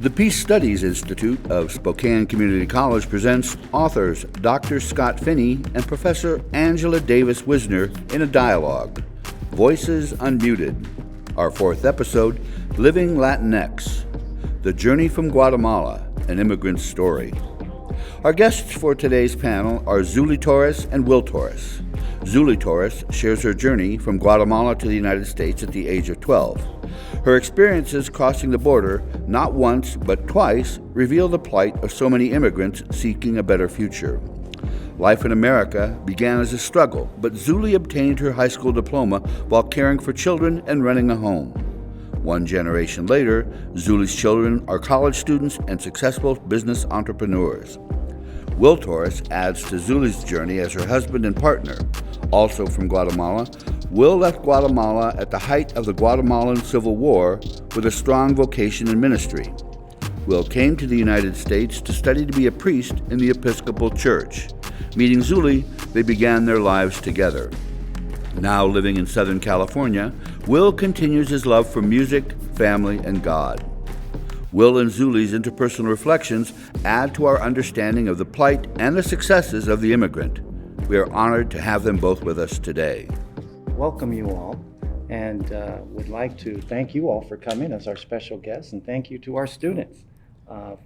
The Peace Studies Institute of Spokane Community College presents authors Dr. Scott Finney and Professor Angela Davis Wisner in a dialogue, Voices Unmuted. Our fourth episode, Living Latinx, The Journey from Guatemala, an Immigrant's Story. Our guests for today's panel are Zuli Torres and Will Torres. Zuli Torres shares her journey from Guatemala to the United States at the age of 12. Her experiences crossing the border, not once but twice, reveal the plight of so many immigrants seeking a better future. Life in America began as a struggle, but Zuli obtained her high school diploma while caring for children and running a home. One generation later, Zuli's children are college students and successful business entrepreneurs. Will Torres adds to Zuli's journey as her husband and partner. Also from Guatemala, Will left Guatemala at the height of the Guatemalan Civil War with a strong vocation in ministry. Will came to the United States to study to be a priest in the Episcopal Church. Meeting Zuli, they began their lives together. Now living in Southern California, Will continues his love for music, family, and God. Will and Zuli's interpersonal reflections add to our understanding of the plight and the successes of the immigrant. We are honored to have them both with us today. Welcome you all, and would like to thank you all for coming as our special guests, and thank you to our students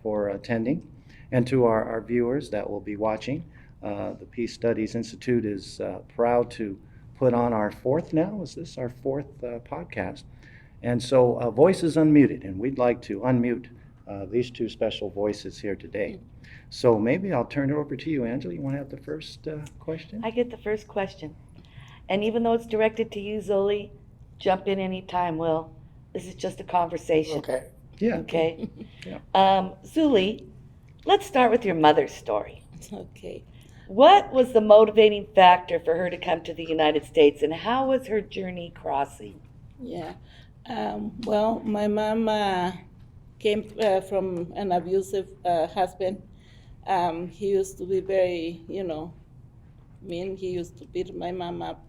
for attending, and to our viewers that will be watching. The Peace Studies Institute is proud to put on our fourth now. Is this our fourth podcast? And so Voices Unmuted, and we'd like to unmute these two special voices here today. So maybe I'll turn it over to you, Angela. You want to have the first question? I get the first question. And even though it's directed to you, Zuli, jump in anytime, Will. This is just a conversation. Okay. Yeah. Okay? Yeah. Zuli, let's start with your mother's story. Okay. What was the motivating factor for her to come to the United States, and how was her journey crossing? Yeah. Well, my mom came from an abusive husband. He used to be very, mean. He used to beat my mom up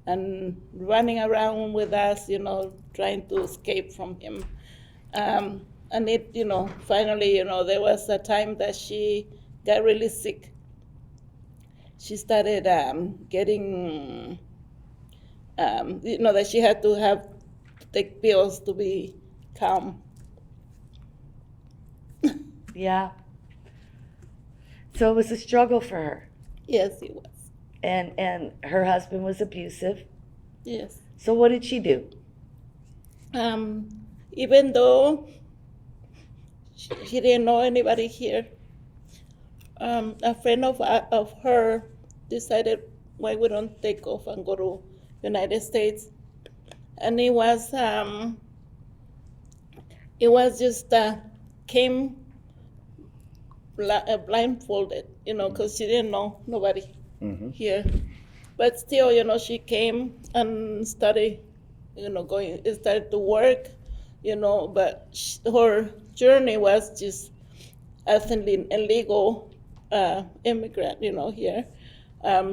and running around with us, trying to escape from him. And it, finally, there was a time that she got really sick. She started getting, that she had to take pills to be calm. Yeah. So it was a struggle for her. Yes, it was. And her husband was abusive. Yes. So what did she do? Even though she didn't know anybody here, a friend of her decided why we don't take off and go to United States, and it was just came blindfolded, because she didn't know nobody here. But still, she came and started, started to work, but her journey was just as an illegal immigrant, here.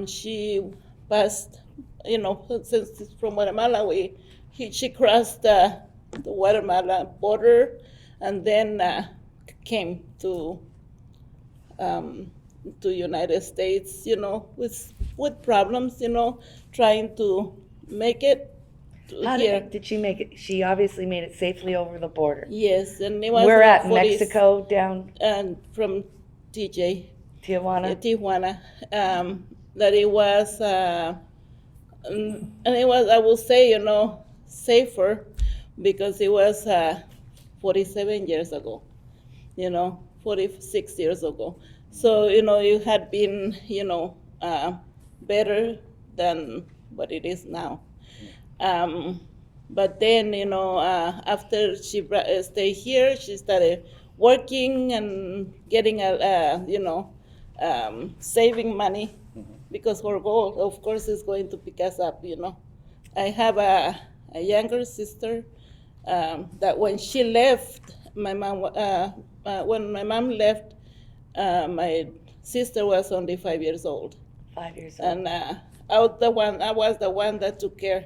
She passed, since from Guatemala, she crossed the Guatemala border and then came to United States, with problems, trying to make it here. Did she make it? She obviously made it safely over the border. Yes, and it was. We're at Mexico down. And from Tijuana. Tijuana. That it was, and it was, I will say, safer, because it was 47 years ago, 46 years ago. So, it had been, better than what it is now. But then, after she stayed here, she started working and getting, saving money, because her goal, of course, is going to pick us up, I have a younger sister that when she left, my mom, when my mom left, my sister was only 5 years old. 5 years old. And I was the one that took care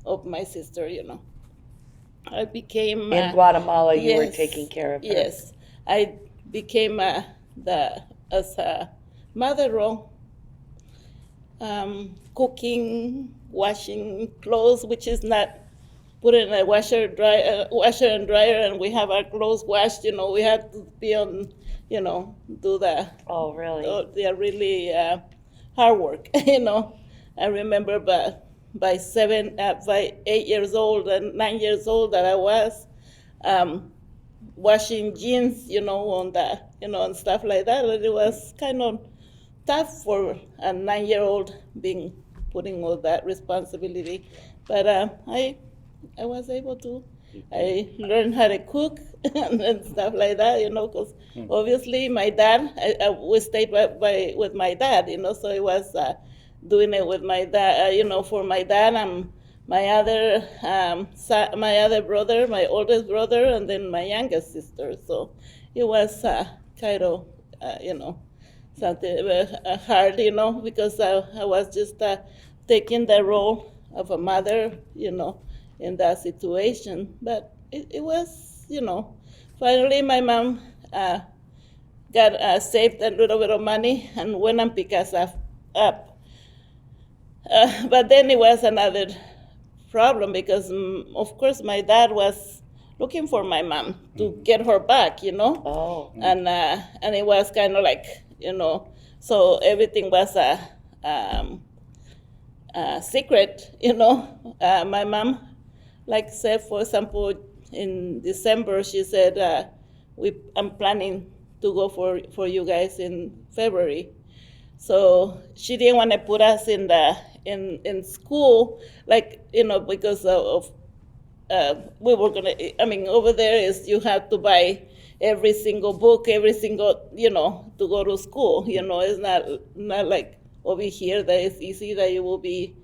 of my sister, I became In Guatemala, you were yes, taking care of her. Yes, I became as a mother role, cooking, washing clothes, which is not put in a washer and dryer, and we have our clothes washed. We had to be on, do the. Oh, really? They are really hard work. I remember, by 8 years old and 9 years old that I was washing jeans, on the, and stuff like that. And it was kind of tough for a 9-year-old putting all that responsibility. But I was able to. I learned how to cook and stuff like that, because obviously my dad, we stayed with my dad, so it was doing it with my dad, for my dad and my other my other brother, my oldest brother, and then my youngest sister. So it was kind of, something hard, because I was just taking the role of a mother, in that situation. But it was, finally my mom got saved a little bit of money and went and picked us up. But then it was another problem because, of course, my dad was looking for my mom to get her back, Oh. and it was kind of like, so everything was a secret, My mom, like said, for example, in December, she said, I'm planning to go for you guys in February. So she didn't want to put us in school, like, because of we were gonna. I mean, over there is you have to buy every single book, every single, to go to school. It's not like over here that it's easy that you will be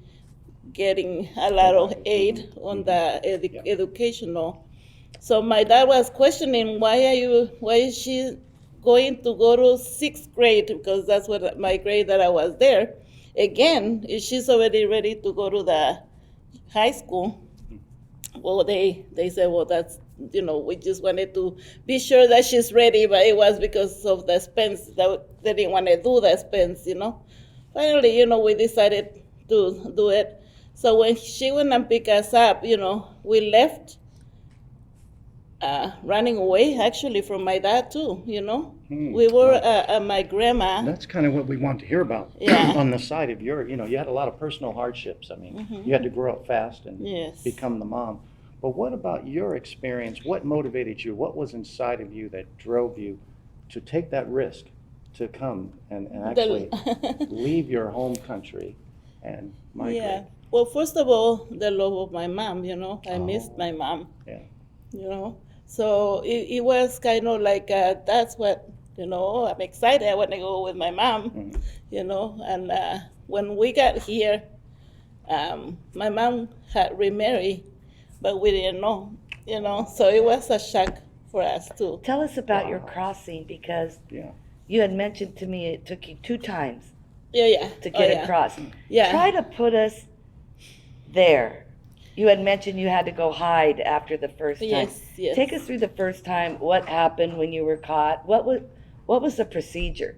getting a lot of aid on the educational. So my dad was questioning why is she going to go to 6th grade, because that's what my grade that I was there. Again, if she's already ready to go to the high school. Well, they said, well, that's, we just wanted to be sure that she's ready, but it was because of the expense that they didn't want to do the expense, Finally, we decided to do it. So when she went and picked us up, we left running away, actually, from my dad, too, We were at my grandma. That's kind of what we want to hear about. Yeah. On the side of you had a lot of personal hardships. I mean, you had to grow up fast and Yes. become the mom. But what about your experience? What motivated you? What was inside of you that drove you to take that risk to come and actually leave your home country and migrate? Yeah. Well, first of all, the love of my mom, I missed my mom. Yeah. So it was kind of like, that's what, I'm excited. I want to go with my mom, And when we got here, my mom had remarried, but we didn't know, So it was a shock for us, too. Tell us about your crossing, because you had mentioned to me it took you 2 times Yeah. to get across. Yeah. Try to put us there. You had mentioned you had to go hide after the first time. Yes. Take us through the first time. What happened when you were caught? What was the procedure?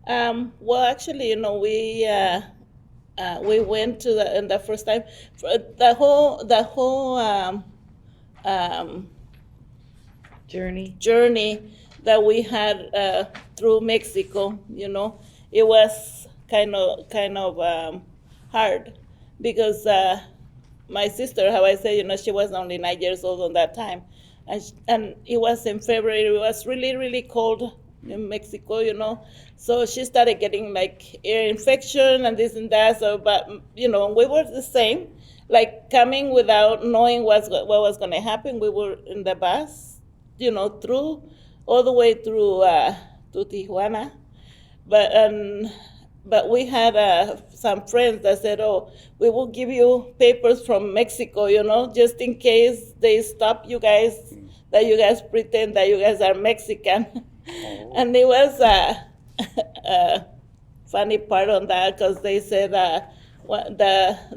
Well, actually, we went to the first time. The whole Journey? that we had through Mexico, it was kind of hard because my sister, how I say, she was only 9 years old on that time, and it was in February. It was really, really cold in Mexico, so she started getting like ear infection and this and that. So, but we were the same, like coming without knowing what was going to happen. We were in the bus, through all the way through to Tijuana, but we had some friends that said, oh, we will give you papers from Mexico, just in case they stop you guys, that you guys pretend that you guys are Mexican. Oh. And it was a funny part on that, because they said,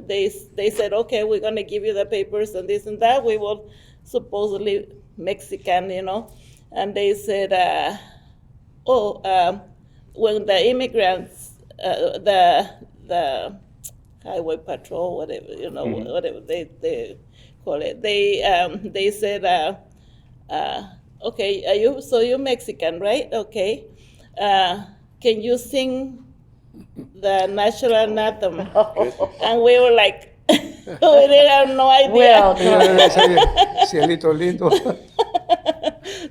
they said, okay, we're going to give you the papers and this and that. We will supposedly Mexican, and they said, when the immigrants, the highway patrol, whatever, whatever they call it, they said, okay, you're Mexican, right? Okay, can you sing the national anthem? And we were like, we didn't have no idea. Well, Cielito lindo.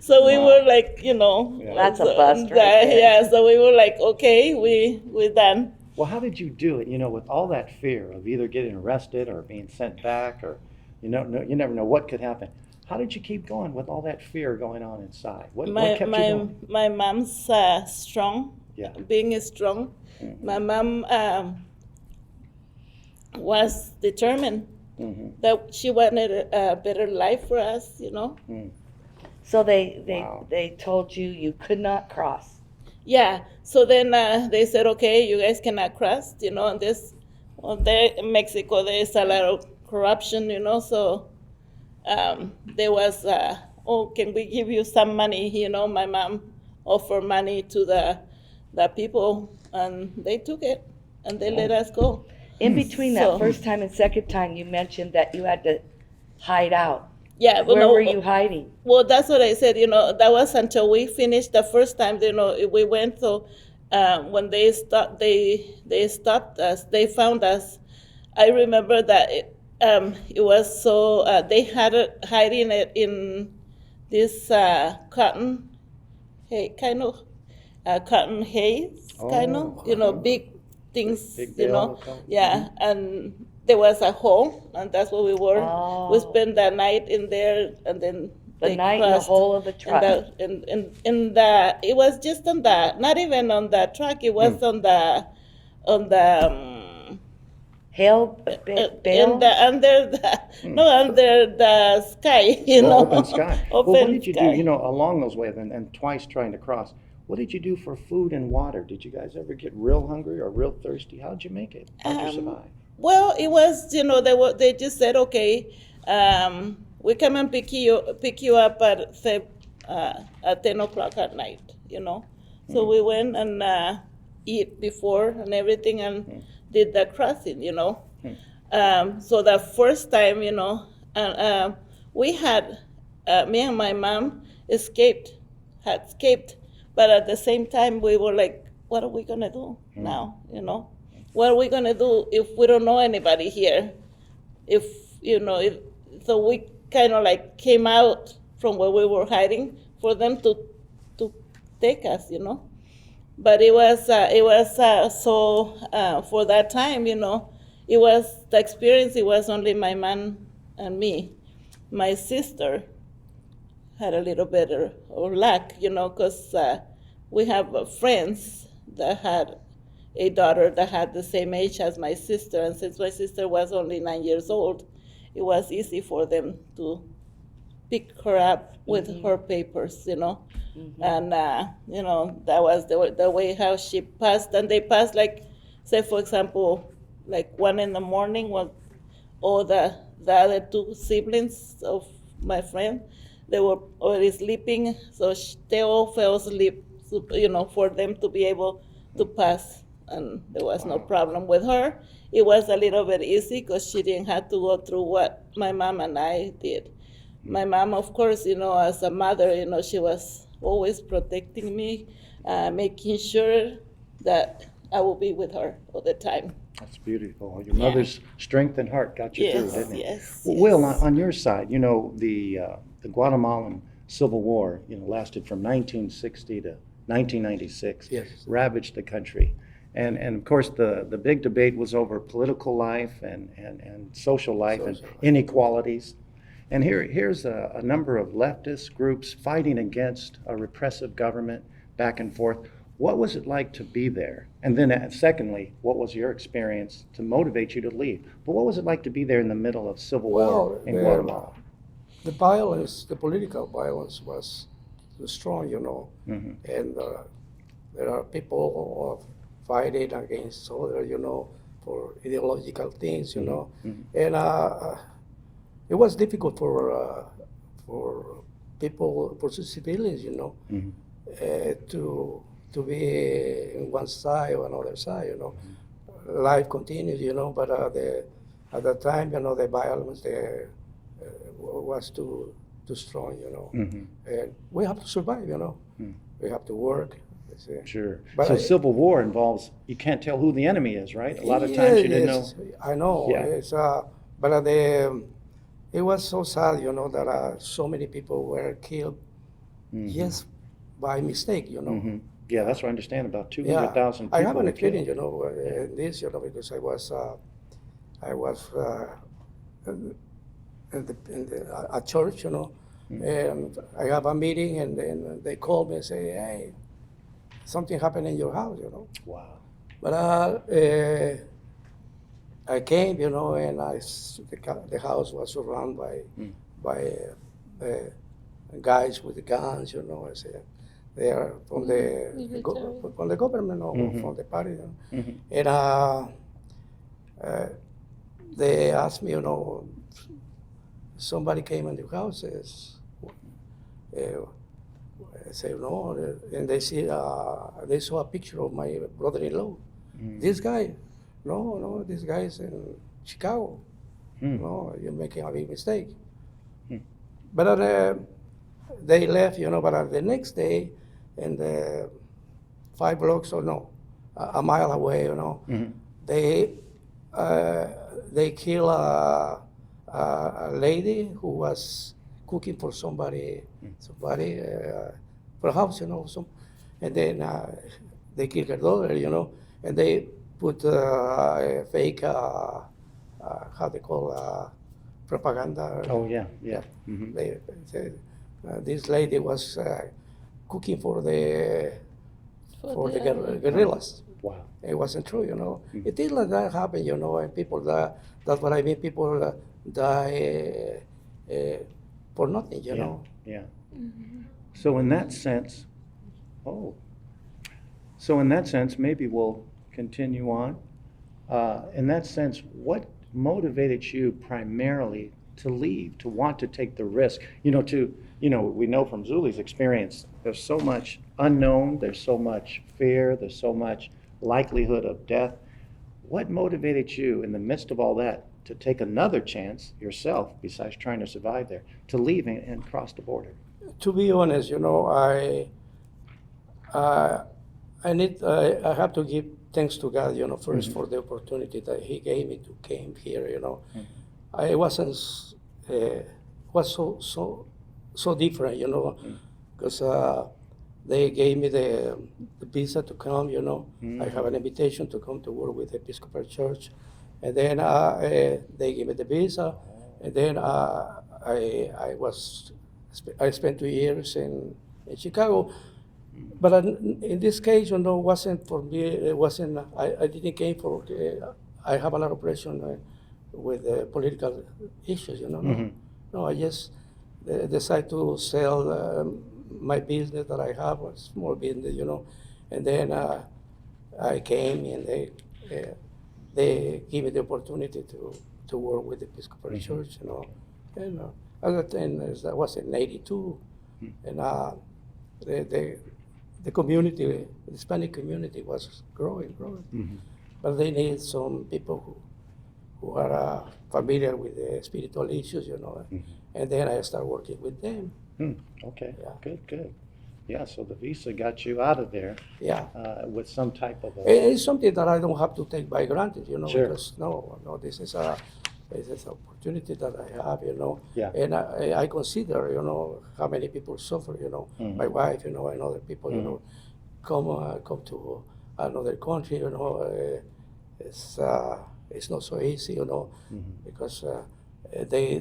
So we were like, That's a bust right there. Yeah, so we were like, okay, we're done. Well, how did you do it? With all that fear of either getting arrested or being sent back, or you never know what could happen. How did you keep going with all that fear going on inside? What kept you going? My mom's strong. Yeah. Being strong. Mm-hmm. My mom was determined that she wanted a better life for us, So they Wow. they told you could not cross. Yeah. So then they said, okay, you guys cannot cross, and there in Mexico there is a lot of corruption, So there was, can we give you some money? My mom offered money to the people, and they took it, and they let us go. In between that So- first time and second time, you mentioned that you had to hide out. Yeah. Where were you hiding? Well, that's what I said. That was until we finished the first time. We went. So when they stopped us. They found us. I remember that it was so. They had it hiding it in this cotton, kind of cotton haze, kind of, big things, Big bale, Yeah, and there was a hole, and that's where we were. Oh. We spent the night in there, and then The they night in the crossed. hole of the truck. It was just on not even on the truck. It was on the Hail bale? under the sky, Open sky. Well, what Open did you sky. do, along those ways and twice trying to cross? What did you do for food and water? Did you guys ever get real hungry or real thirsty? How'd you make it? How'd you survive? Well, it was, they just said, okay, we come and pick you up at say at 10 o'clock at night, So we went and eat before and everything and did the crossing, So the first time, we had me and my mom had escaped, but at the same time we were like, what are we gonna do now, What are we gonna do if we don't know anybody here? So we kind of like came out from where we were hiding for them to take us, But it was so for that time, it was the experience. It was only my mom and me. My sister had a little bit of luck, because we have friends that had a daughter that had the same age as my sister, and since my sister was only 9 years old, it was easy for them to pick her up with her papers, and that was the way how she passed. And they passed, like, say for example, like 1 a.m. was all the other 2 siblings of my friend, they were already sleeping, so they all fell asleep, for them to be able to pass, and there was no problem with her. It was a little bit easy because she didn't have to go through what my mom and I did. My mom, of course, as a mother, she was always protecting me, making sure that I will be with her all the time. That's beautiful. Your mother's strength and heart got you through, didn't it? Yes. Well, Will, on your side, the Guatemalan Civil War, lasted from 1960 to 1996, Yes. ravaged the country. And of course, the big debate was over political life and social life and inequalities. And here's a number of leftist groups fighting against a repressive government back and forth. What was it like to be there? And then secondly, what was your experience to motivate you to leave? But what was it like to be there in the middle of civil war in Guatemala? The violence, the political violence was strong, and there are people fighting against other, for ideological things, and it was difficult for people, for civilians, you know, to be in one side or another side, you know. Life continues, you know, but at the time, you know, the violence there was too strong, you know. And we have to survive, you know. We have to work. Sure. But So civil war involves, you can't tell who the enemy is, right? A lot of times you didn't know. I know. Yeah. It's, but it was so sad, you know, that so many people were killed just by mistake, you know. Yeah, that's what I understand. About Yeah, 200,000 people. I have an were killed. experience, you know, this, you know, because I was at church, you know, and I have a meeting, and then they called me and say, hey, something happened in your house, you know. Wow. But I came, you know, and the house was surrounded by guys with guns, you know. I said, they are from from the government or from the party, you know. And they asked me, you know, somebody came in the house. I say no, and they saw a picture of my brother-in-law. This guy, no, this guy is in Chicago. No, you're making a big mistake. But they left, you know. But the next day, and 5 blocks or no, a mile away, you know, they kill a lady who was cooking for somebody for a house, you know. And then they kill her daughter, you know, and they put a fake, how they call propaganda. Oh, yeah. They said this lady was cooking for the guerrillas. Wow. It wasn't true, you know. It is like that happen, you know, and people die. That's what I mean. People die for nothing, you know. Yeah. So in that sense, maybe we'll continue on. In that sense, what motivated you primarily to leave, to want to take the risk? We know from Zuli's experience, there's so much unknown, there's so much fear, there's so much likelihood of death. What motivated you in the midst of all that to take another chance yourself, besides trying to survive there, to leave and cross the border? To be honest, you know, I have to give thanks to God, you know, first for the opportunity that He gave me to came here, you know. I was so different, you know, because they gave me the visa to come, you know. I have an invitation to come to work with the Episcopal Church, and then they gave me the visa, and then I spent 2 years in Chicago. But in this case, you know, wasn't for me. It wasn't. I didn't came for. I have a lot of pressure with political issues, you know. No, I just decided to sell my business that I have, a small business, you know, and then I came, and they gave me the opportunity to work with the Episcopal Church, you know. And at the time, that was in '82, and the community, the Hispanic community, was growing. But they need some people who are familiar with the spiritual issues, you know. And then I started working with them. Okay. Yeah. Good. Yeah. So the visa got you out of there. Yeah. With some type of It's something that I don't have to take by granted, you know. Sure. Because no, this is an opportunity that I have, you know. Yeah. And I consider, you know, how many people suffer, you know. My wife, you know, and other people, you know, come to another country, you know. It's not so easy, you know, because they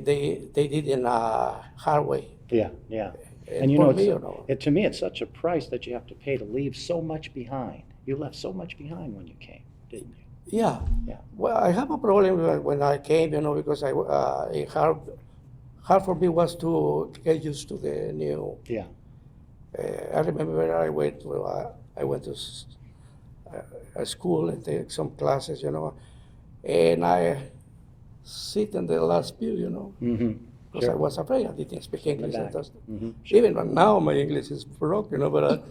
did in a hard way. Yeah. And you know, to me, it's such a price that you have to pay to leave so much behind. You left so much behind when you came, didn't you? Yeah. Yeah. Well, I have a problem when I came, you know, because it hard for me was to get used to the new. Yeah. I remember I went to a school and take some classes, you know, and I sit in the last pew, you know, because I was afraid. I didn't speak English. back. And even now, my English is broken, but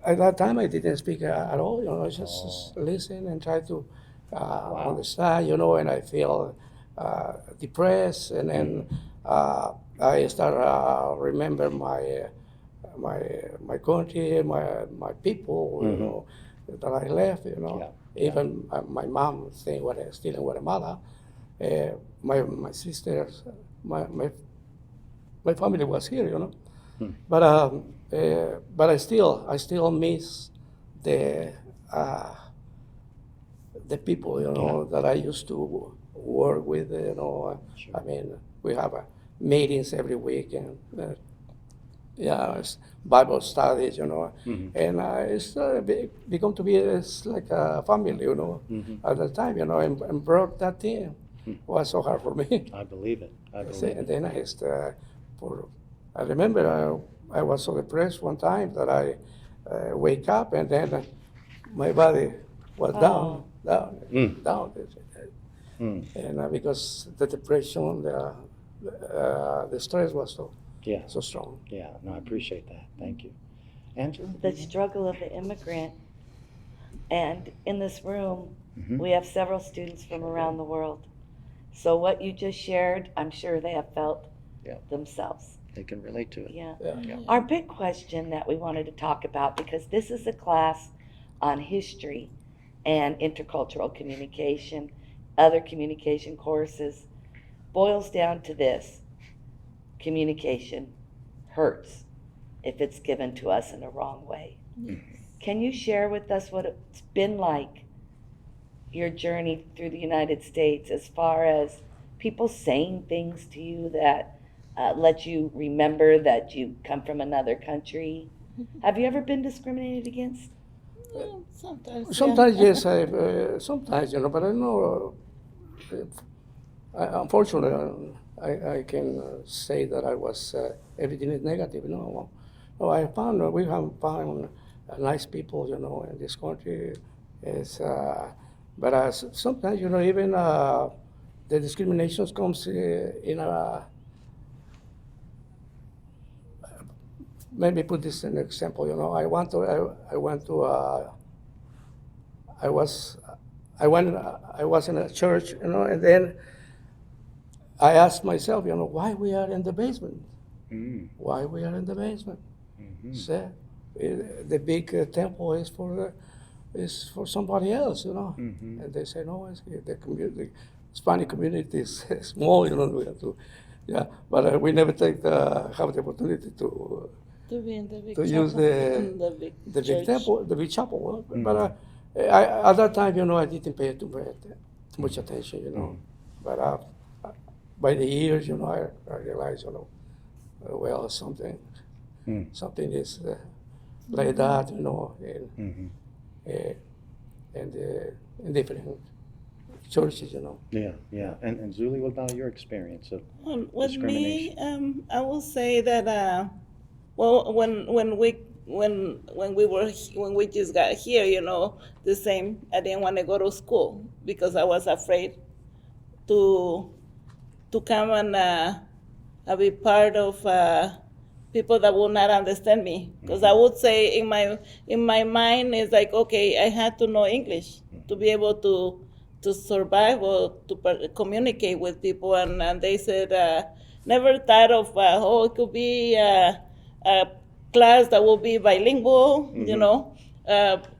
at that time, I didn't speak at all. I just listen and try to understand, and I feel depressed, and then I start remember my country, my people, that I left, Even my mom staying still in Guatemala. My sisters, my family was here, But I still miss the people, that I used to work with, I mean, we have meetings every week, and it's Bible studies, and it's become to be it's like a family, at the time, and broke that thing. Was so hard for me. I believe it. And then I remember I was so depressed one time that I wake up, and then my body was down. And because the depression, the stress was so strong. Yeah, no, I appreciate that. Thank you. Angela? The struggle of the immigrant. And in this room, we have several students from around the world. So what you just shared, I'm sure they have felt themselves. They can relate to it. Yeah. Yeah. Our big question that we wanted to talk about, because this is a class on history and intercultural communication, other communication courses, boils down to this. Communication hurts if it's given to us in a wrong way. Can you share with us what it's been like, your journey through the United States, as far as people saying things to you that let you remember that you come from another country? Have you ever been discriminated against? Sometimes, yes. Sometimes, but I know. Unfortunately, I can say that I was everything is negative. No, we have found nice people, in this country. But sometimes, even the discrimination comes in a. Let me put this in an example. I was in a church, and then I asked myself, why we are in the basement? Why we are in the basement? So, the big temple is for somebody else, And they say, no, it's the community, the Hispanic community is small, we have to, but we never have the opportunity to be in the big to chapel, use the big church. temple, the big chapel. But at that time, I didn't pay too much attention, But by the years, I realized, well, something is like that, in different churches, Yeah. And Zuli, what about your experience of With me, discrimination? I will say that when we just got here, the same. I didn't want to go to school because I was afraid to come and be part of people that will not understand me. Because I would say in my mind it's like, okay, I had to know English to be able to survive or to communicate with people. And they said, never thought of, it could be a class that will be bilingual,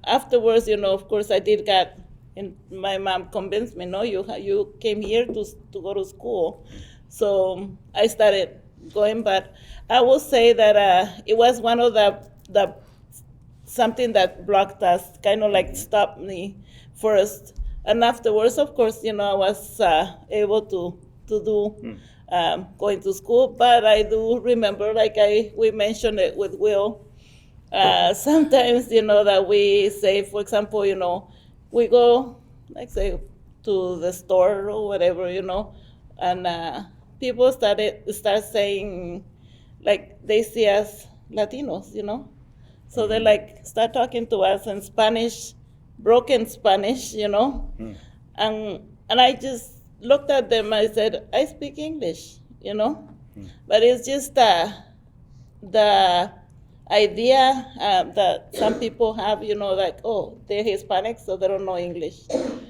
Afterwards, of course, I did get, and my mom convinced me, no, you came here to go to school. So I started going, but I will say that it was one of the something that blocked us, kind of like stopped me first. And afterwards, of course, I was able to do going to school. But I do remember, like we mentioned it with Will, sometimes, that we say, for example, we go, like say, to the store or whatever, and people start saying, like, they see us Latinos, So they like start talking to us in Spanish, broken Spanish, and I just looked at them. I said, I speak English, you know. But it's just the idea that some people have, you know, like, oh, they're Hispanic, so they don't know English,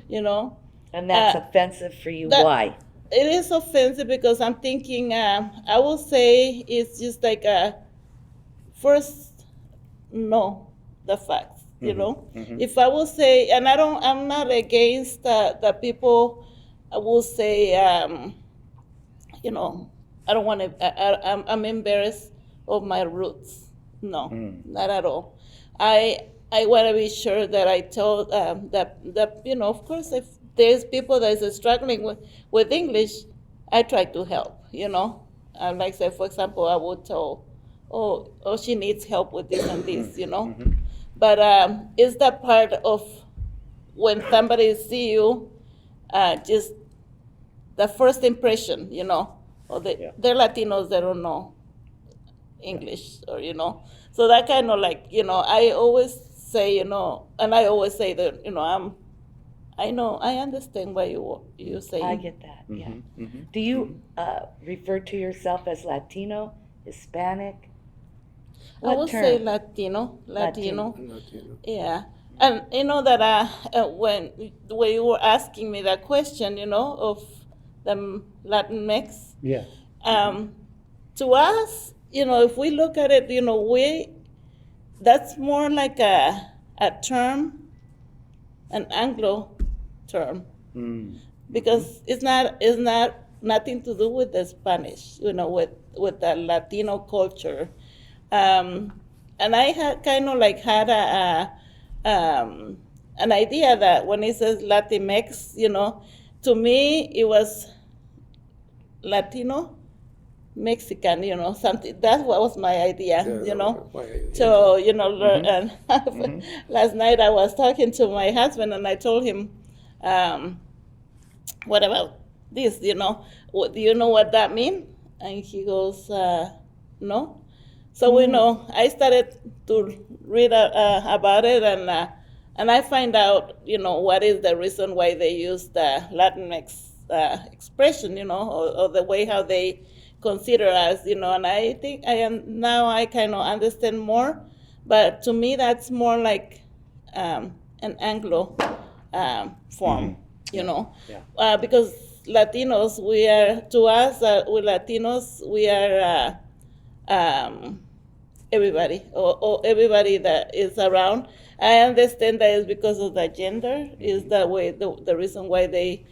you know. And that's offensive for you. that- Why? It is offensive because I'm thinking, I will say it's just like first know the facts, you know. If I will say, and I'm not against the people will say, you know, I don't want to, I'm embarrassed of my roots. No, not at all. I want to be sure that I tell that you know, of course, if there's people that is struggling with English, I try to help, you know. Like say, for example, I would tell, oh, she needs help with this and this, you know. But it's that part of when somebody see you, just the first impression, you know, or they're Latinos, they don't know English, or, you know. So that kind of like, you know, I always say, you know, and I always say that, you know, I understand what you say. I get that. Yeah. Do you refer to yourself as Latino, Hispanic? I would say Latino. Yeah. And you know that when you were asking me that question, you know, of the Latinx, Yeah. To us, you know, if we look at it, you know, that's more like a term, an Anglo term, because it's not nothing to do with the Spanish, you know, with the Latino culture. And I had kind of like had an idea that when it says Latinx, you know, to me it was Latino Mexican, you know, something. That's what was my idea, you know. So, you know, and last night I was talking to my husband and I told him, what about this, you know? Do you know what that means? And he goes, no. So we know. I started to read about it, and I find out, you know, what is the reason why they use the Latinx expression, you know, or the way how they consider us, you know. And I think I kind of understand more, but to me that's more like an Anglo form, you know, because Latinos, we Latinos, we are everybody, or everybody that is around. I understand that is because of the gender, is the way, the reason why they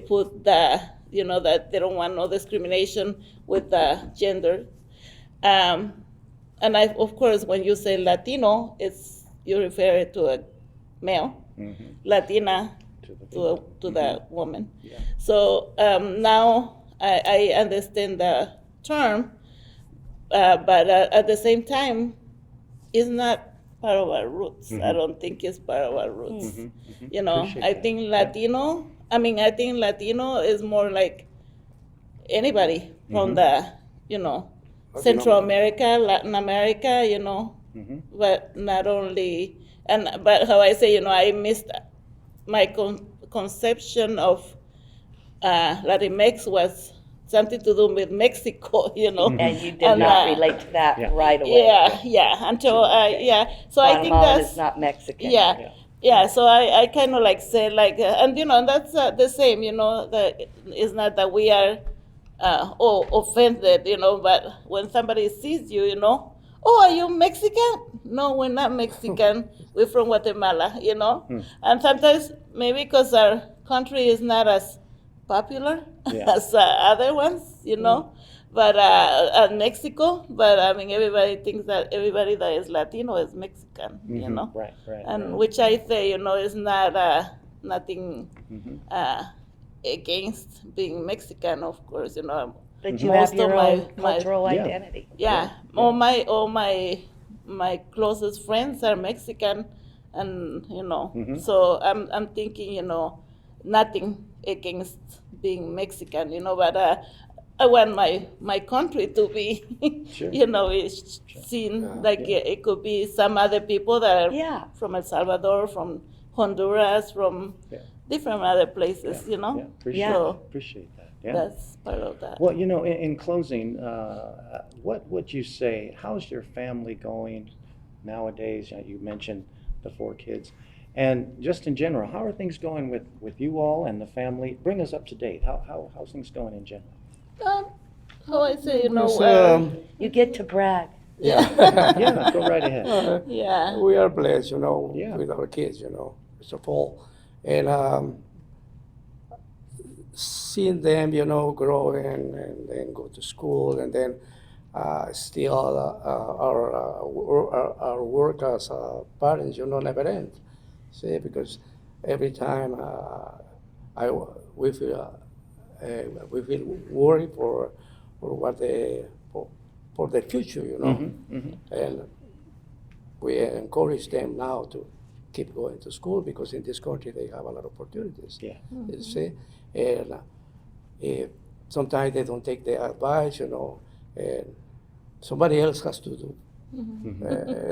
put the, you know, that they don't want no discrimination with the gender. And of course, when you say Latino, you refer to a male, Latina to the woman. Yeah. So now I understand the term, but at the same time, it's not part of our roots. I don't think it's part of our roots. You know, Appreciate I that. think Latino. I think Latino is more like anybody from the, you know, Central America, Latin America, you know, but not only. But how I say, you know, I missed my conception of Latinx was something to do with Mexico, you know. And you did not relate to that Yeah. right away. Yeah. Until So I think Guatemala that's is not Mexican. Yeah, so I kind of like say like, and you know, and that's the same, you know, that it's not that we are offended, you know, but when somebody sees you, you know, oh, are you Mexican? No, we're not Mexican. We're from Guatemala, you know. And sometimes maybe because our country is not as popular as other ones, you know. But Mexico, but I mean, everybody thinks that everybody that is Latino is Mexican, you know. Right. And which I say, you know, is not nothing against being Mexican, of course, you know. But you Most have your of my- own cultural Yeah. identity. All my closest friends are Mexican, and you know, so I'm thinking, you know, nothing against being Mexican, you know, but I want my country to be, you know, it's seen like it could be some other people that are from El Salvador, from Honduras, from different other places, you know. Appreciate that. Yeah. That's part of that. Well, in closing, what would you say, how's your family going nowadays? You mentioned the 4 kids. And just in general, how are things going with you all and the family? Bring us up to date. How's things going in general? How I say, You get to brag. Yeah. Yeah, go right ahead. yeah. We are blessed, Yeah. with our kids, first of all. And seeing them, growing and then go to school and then still our work as parents, never ends. See, because every time we feel worried for what for the future, and we encourage them now to keep going to school because in this country they have a lot of opportunities. Yeah. You see, and sometimes they don't take the advice, and somebody else has to do.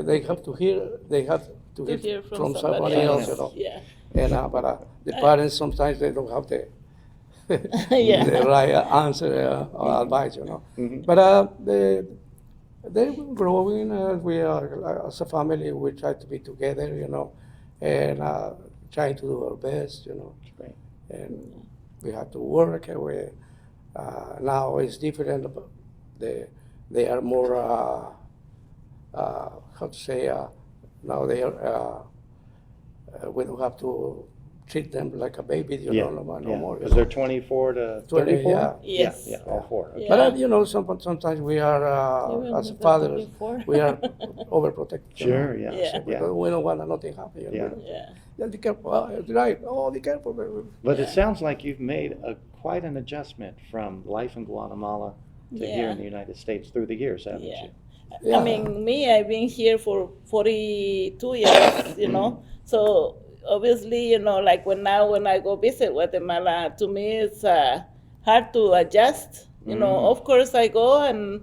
They have to hear. They have to hear from somebody else, Yeah. And but the parents sometimes they don't have the Yeah. the right answer or advice, But they're growing. We are as a family. We try to be together, and trying to do our best, Great. And we have to work. Now it's different. They are more how to say now they are we don't have to treat them like a baby, no more. Because they're 24 to 20, 34? yeah. Yes. Yeah, all 4. Okay. Yeah. But sometimes we are as fathers we are overprotective. Sure, yeah. Yeah. Because we don't want nothing happen. Yeah. Yeah. Yeah, be careful. Right. Oh, be careful. But it sounds like you've made quite an adjustment from life in Guatemala to here Yeah. in the United States through the years, haven't Yeah. you? Yeah. I mean, I've been here for 42 years, So obviously, like when I go visit Guatemala, to me it's hard to adjust. Of course I go and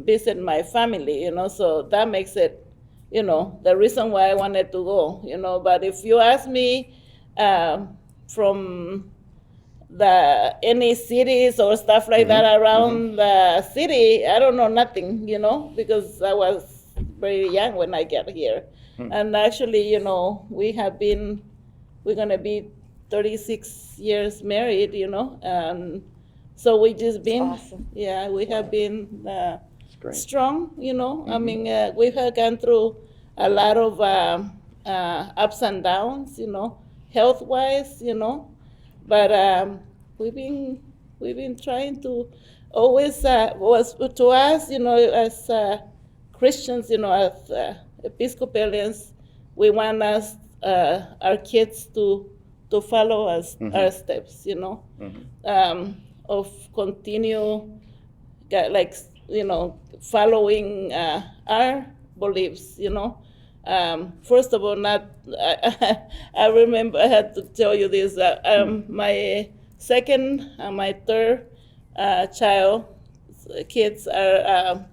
visit my family, so that makes it, the reason why I wanted to go, But if you ask me from any cities or stuff like that around the city, I don't know nothing, because I was very young when I got here. And actually, we're gonna be 36 years married, and so we just been, awesome. yeah, we have been It's great. strong, I mean, we have gone through a lot of ups and downs, health-wise, but we've been trying to always to us, as Christians, as Episcopalians, we want our kids to follow our steps, of continue following our beliefs, First of all, I remember I had to tell you this, my second and my third kids are,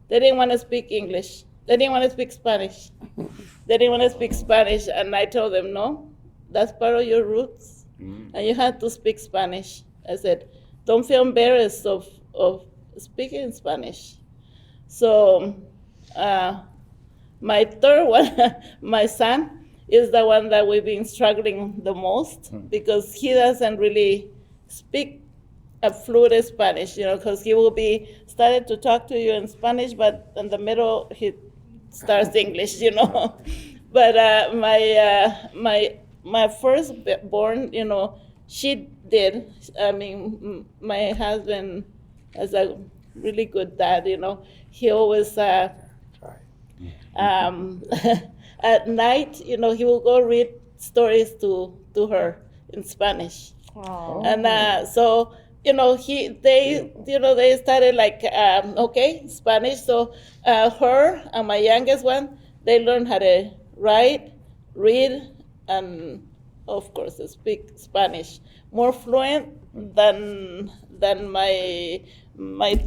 they didn't want to speak English. They didn't want to speak Spanish. They didn't want to speak Spanish, and I told them, no, that's part of your roots, and you have to speak Spanish. I said, don't feel embarrassed of speaking Spanish. So my third one, my son, is the one that we've been struggling the most because he doesn't really speak a fluent Spanish, because he will be started to talk to you in Spanish, but in the middle he starts English, But my firstborn, she did. I mean, my husband is a really good dad, He always at night, he will go read stories to her in Spanish. Wow. And so, they started like, okay, Spanish. So her and my youngest one, they learned how to write, read, and of course speak Spanish more fluent than my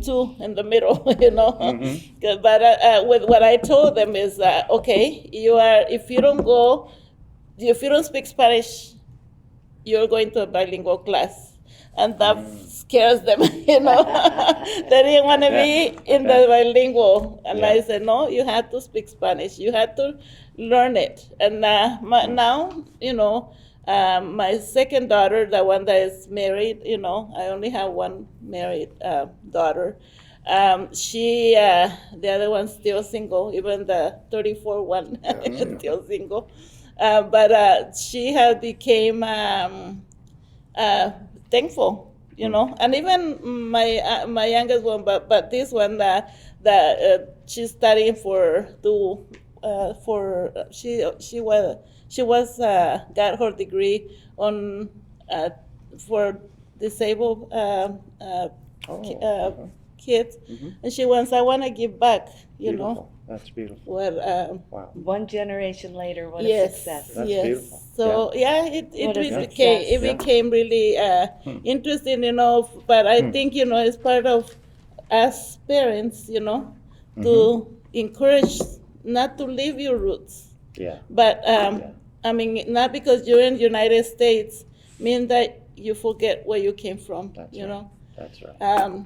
two in the middle, But with what I told them is, okay, if you don't speak Spanish, you're going to a bilingual class. and that scares them, you know. They didn't want to be in the bilingual. And I said, no, you have to speak Spanish. You have to learn it. And now, you know, my second daughter, the one that is married, you know, I only have one married daughter. She, the other one's still single, even the 34 one is still single. But she has became thankful, you know, and even my youngest one, but this one she's studying she was got her degree on for disabled kids, and she wants, I want to give back, you know. That's beautiful. What, Wow. One generation later, what a yes, success. That's yes. beautiful. So yeah, it What a really success. became really interesting, you know. But I think, you know, it's part of us parents, you know, to encourage not to leave your roots. Yeah. But I mean, not because you're in the United States mean that you forget where you came from. That's you right. know. That's right.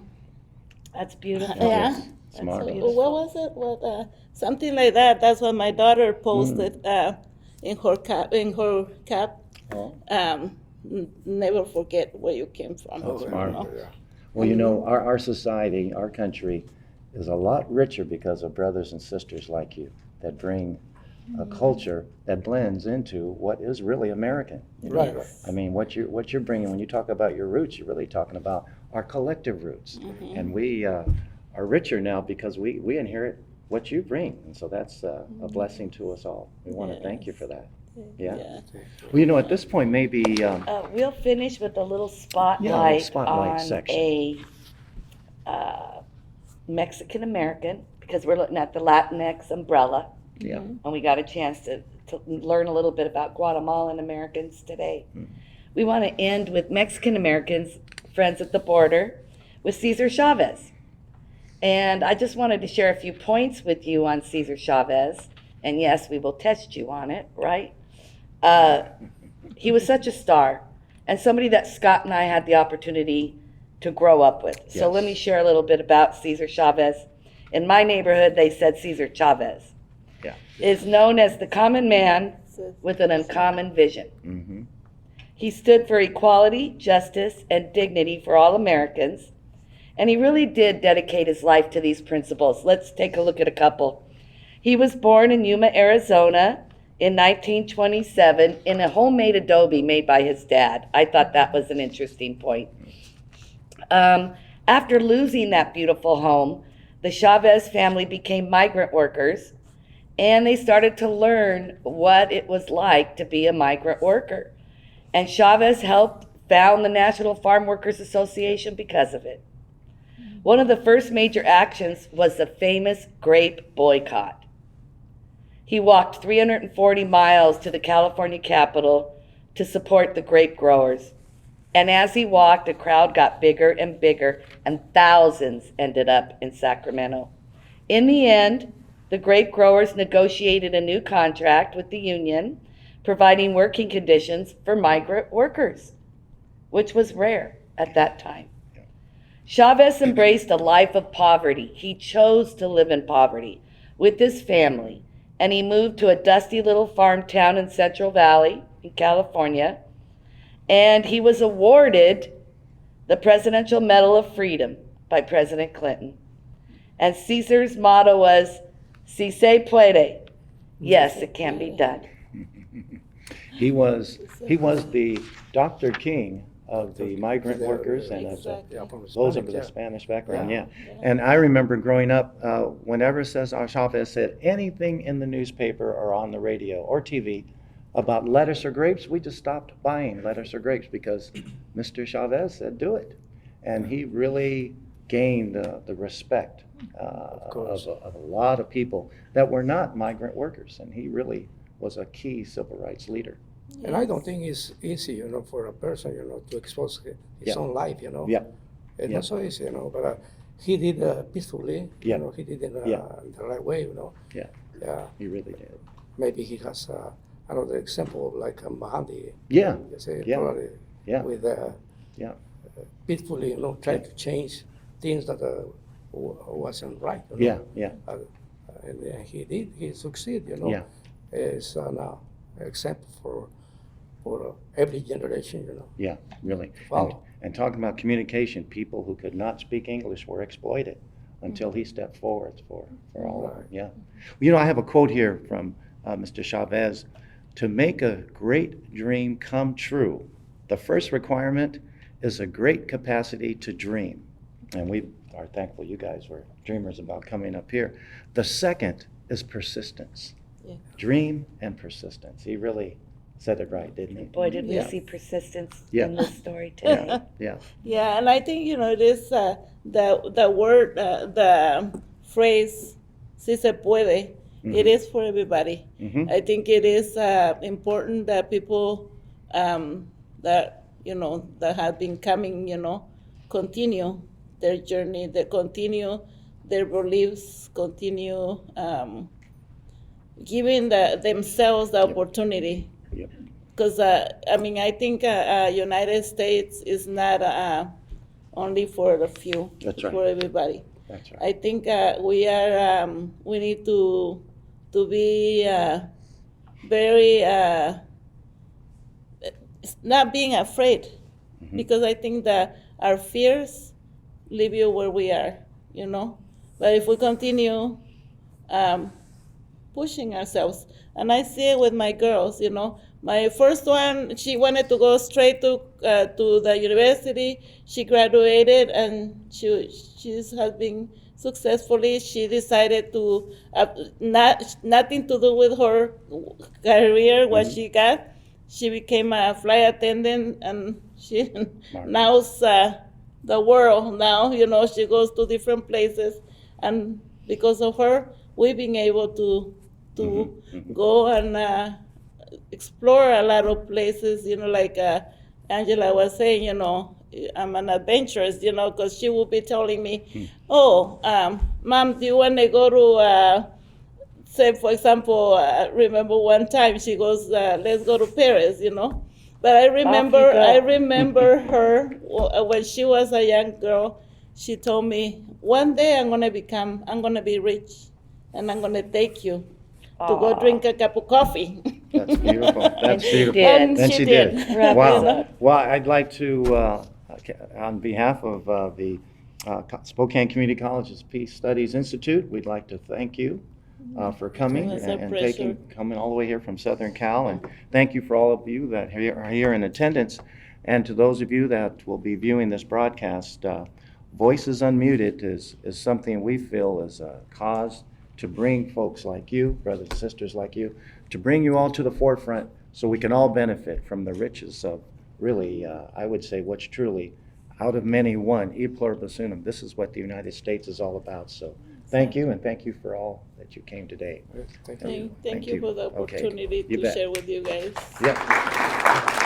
That's beautiful. Yeah. Smart. What was it? What something like that? That's what my daughter posted in her cap. Oh. Never forget where you came from. That's you smart. know? Well, you know, our society, our country is a lot richer because of brothers and sisters like you that bring a culture that blends into what is really American. You know? Right. I mean, what you're bringing, when you talk about your roots, you're really talking about our collective roots. And we are richer now because we inherit what you bring. And so that's a blessing to us all. We want to thank you for that. Yeah. Well, you know, at this point, maybe, We'll finish with a little spotlight, Yeah, a little spotlight on section. a Mexican American, because we're looking at the Latinx umbrella, yeah. and we got a chance to learn a little bit about Guatemalan Americans today. We want to end with Mexican Americans, friends at the border, with Cesar Chavez. And I just wanted to share a few points with you on Cesar Chavez. And yes, we will test you on it, right? He was such a star, and somebody that Scott and I had the opportunity to grow up with. So let me share a little bit about Cesar Chavez. In my neighborhood, they said Cesar Chavez is known as the common man with an uncommon vision. He stood for equality, justice, and dignity for all Americans, and he really did dedicate his life to these principles. Let's take a look at a couple. He was born in Yuma, Arizona in 1927 in a homemade adobe made by his dad. I thought that was an interesting point. After losing that beautiful home, the Chavez family became migrant workers, and they started to learn what it was like to be a migrant worker. And Chavez helped found the National Farm Workers Association because of it. One of the first major actions was the famous grape boycott. He walked 340 miles to the California Capitol to support the grape growers. And as he walked, the crowd got bigger and bigger, and thousands ended up in Sacramento. In the end, the grape growers negotiated a new contract with the union, providing working conditions for migrant workers, which was rare at that time. Chavez embraced a life of poverty. He chose to live in poverty with his family, and he moved to a dusty little farm town in Central Valley in California, and he was awarded the Presidential Medal of Freedom by President Clinton. And Cesar's motto was, "Si se puede," yes, it can be done. He was the Dr. King of the migrant workers and of those of the Spanish background, yeah. And I remember growing up, whenever Chavez said anything in the newspaper or on the radio or TV about lettuce or grapes, we just stopped buying lettuce or grapes because Mr. Chavez said do it. And he really gained the respect of a lot of people that were not migrant workers. And he really was a key civil rights leader. And I don't think it's easy, for a person, to expose his own life, Yeah. It's not so easy, but he did peacefully, Yeah. He did in the right way, Yeah. Yeah. He really did. Maybe he has another example like Mahdi. Yeah. You say, Yeah. probably Yeah. with Yeah. peacefully, try to change things that wasn't right. Yeah, yeah. And he did. He succeeded. Yeah. It's an example for every generation. Yeah, really. Wow. And talking about communication, people who could not speak English were exploited until he stepped forward for all of them. Right. Yeah. I have a quote here from Mr. Chavez. To make a great dream come true, the first requirement is a great capacity to dream. And we are thankful you guys were dreamers about coming up here. The second is persistence. Yeah. Dream and persistence. He really said it right, didn't he? Boy, did we Yeah. see persistence Yeah. in this story today. Yeah, yeah. Yeah, and I think it is the word, the phrase "si se puede." It is for everybody. Mhm. I think it is important that people that that have been coming, continue their journey, that continue their beliefs, continue giving themselves the opportunity. Yep. Because I think United States is not only for the few; That's it's right. for everybody. That's right. I think we need to be very not being afraid, because I think that our fears leave you where we are, But if we continue pushing ourselves, and I see it with my girls, My first one, she wanted to go straight to the university. She graduated, and she has been successfully. She decided to nothing to do with her career, what she got. She became a flight attendant, and she knows the world now. She goes to different places, and because of her, we've been able to go and explore a lot of places, like Angela was saying, I'm an adventurous, because she will be telling me, oh, Mom, do you want to go to, say, for example, remember one time she goes, let's go to Paris, But I remember her when she was a young girl. She told me, one day I'm going to be rich, and I'm going to take you to go drink a cup of coffee. That's beautiful. That's And she beautiful. did. And she did. Wrap Wow. it up. Well, I'd like to, on behalf of the Spokane Community College's Peace Studies Institute, we'd like to thank you for coming It was a and pleasure. coming all the way here from Southern Cal. And thank you for all of you that are here in attendance. And to those of you that will be viewing this broadcast, Voices Unmuted is something we feel is a cause to bring folks like you, brothers and sisters like you, to bring you all to the forefront so we can all benefit from the riches of really, I would say, what's truly out of many one, e pluribus unum. This is what the United States is all about. So thank you, and thank you for all that you came today. Thank you. Thank you for the Okay. opportunity You to bet. share with you guys. Yep.